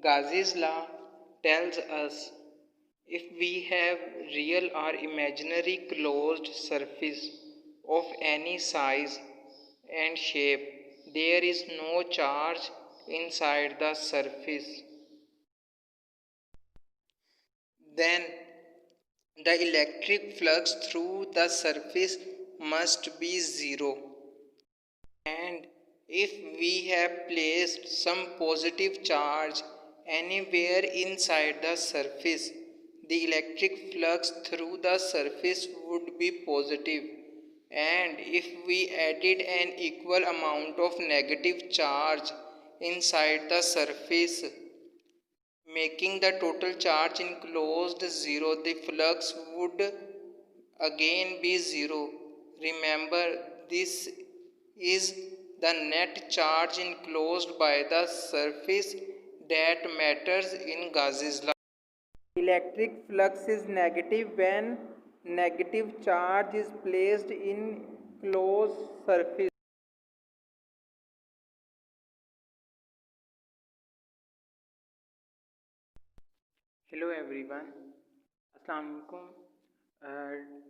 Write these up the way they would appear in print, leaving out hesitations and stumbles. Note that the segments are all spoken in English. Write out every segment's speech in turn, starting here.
Gauss's law tells us if we have real or imaginary closed surface of any size and shape, there is no charge inside the surface. Then the electric flux through the surface must be zero. And if we have placed some positive charge anywhere inside the surface, the electric flux through the surface would be positive. And if we added an equal amount of negative charge inside the surface, making the total charge enclosed zero, the flux would again be zero. Remember, this is the net charge enclosed by the surface that matters in Gauss's law. Electric flux is negative when negative charge is placed in closed surface. Hello everyone, Assalamu alaikum.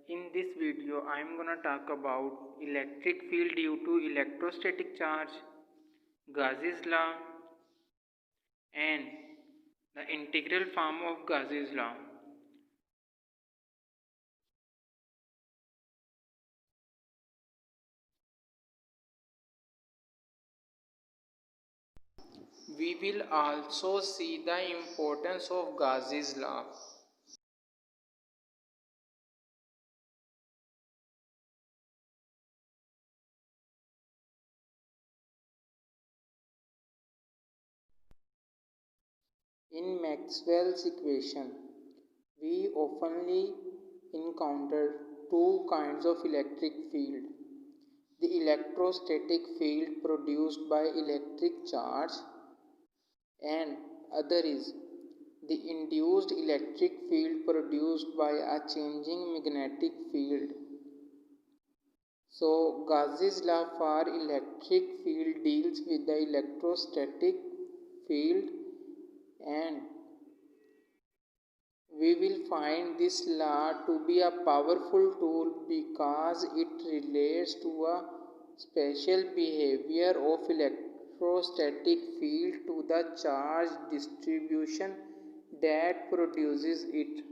In this video, I am gonna talk about electric field due to electrostatic charge, Gauss's law, and the integral form of Gauss's law. We will also see the importance of Gauss's law. In Maxwell's equation, we oftenly encounter two kinds of electric field. The electrostatic field produced by electric charge and other is the induced electric field produced by a changing magnetic field. So Gauss's law for electric field deals with the electrostatic field, and we will find this law to be a powerful tool because it relates to a special behavior of electrostatic field to the charge distribution that produces it.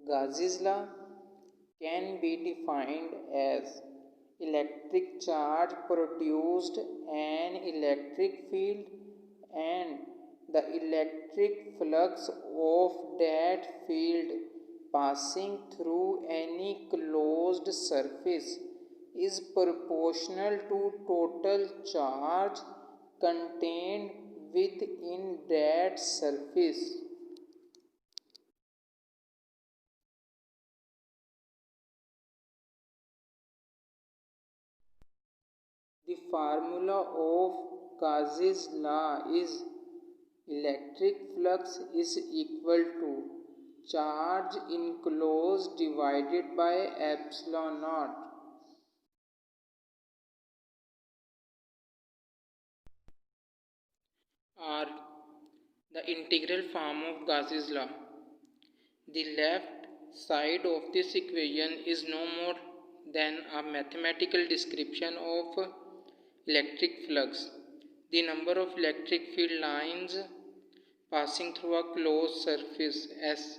Gauss's law can be defined as electric charge produced an electric field and the electric flux of that field passing through any closed surface is proportional to total charge contained within that surface. The formula of Gauss's law is electric flux is equal to charge enclosed divided by epsilon naught. Or the integral form of Gauss's law. The left side of this equation is no more Then a mathematical description of electric flux. The number of electric field lines passing through a closed surface S,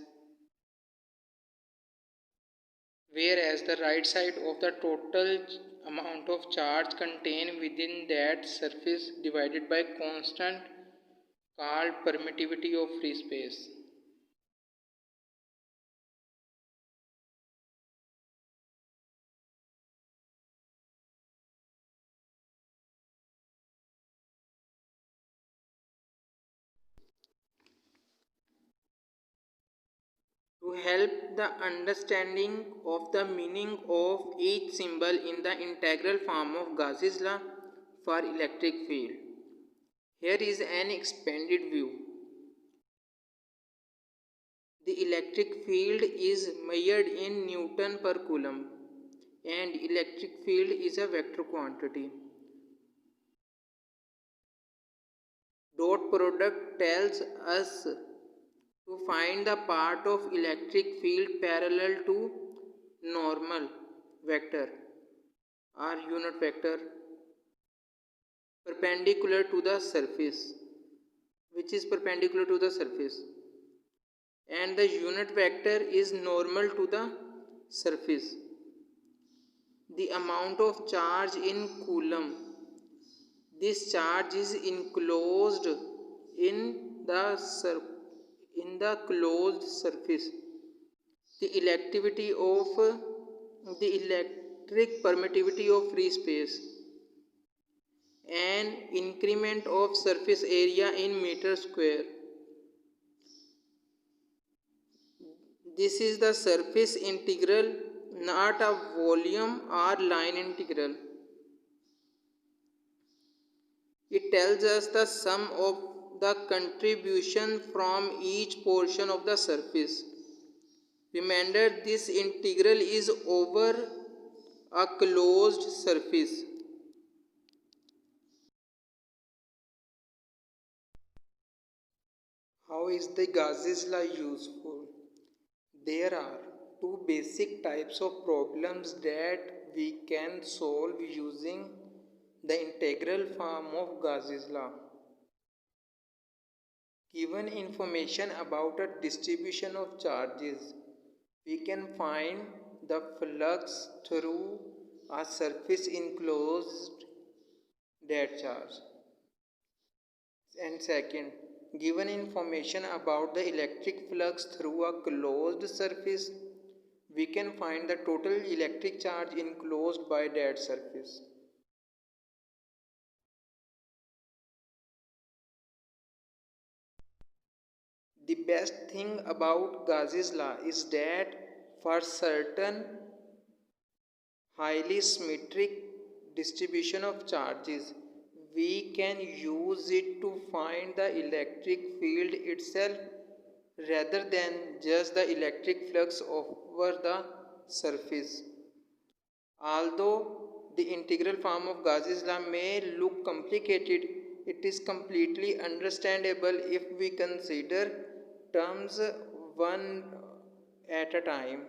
whereas the right side of the total amount of charge contained within that surface divided by constant called permittivity of free space. To help the understanding of the meaning of each symbol in the integral form of Gauss's law for electric field, here is an expanded view. The electric field is measured in Newton per coulomb, and electric field is a vector quantity. Dot product tells us to find the part of electric field parallel to normal vector or unit vector perpendicular to the surface, which is perpendicular to the surface, and the unit vector is normal to the surface. The amount of charge in coulomb, this charge is enclosed in the closed surface. The electricity of the electric permittivity of free space, and increment of surface area in meter square. This is the surface integral, not a volume or line integral. It tells us the sum of the contribution from each portion of the surface. Remember, this integral is over a closed surface. How is the Gauss's law useful? There are two basic types of problems that we can solve using the integral form of Gauss's law. Given information about a distribution of charges, we can find the flux through a surface enclosed that charge. And second, given information about the electric flux through a closed surface, we can find the total electric charge enclosed by that surface. The best thing about Gauss's law is that for certain highly symmetric distribution of charges, we can use it to find the electric field itself rather than just the electric flux over the surface. Although the integral form of Gauss's law may look complicated, it is completely understandable if we consider terms one at a time.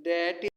That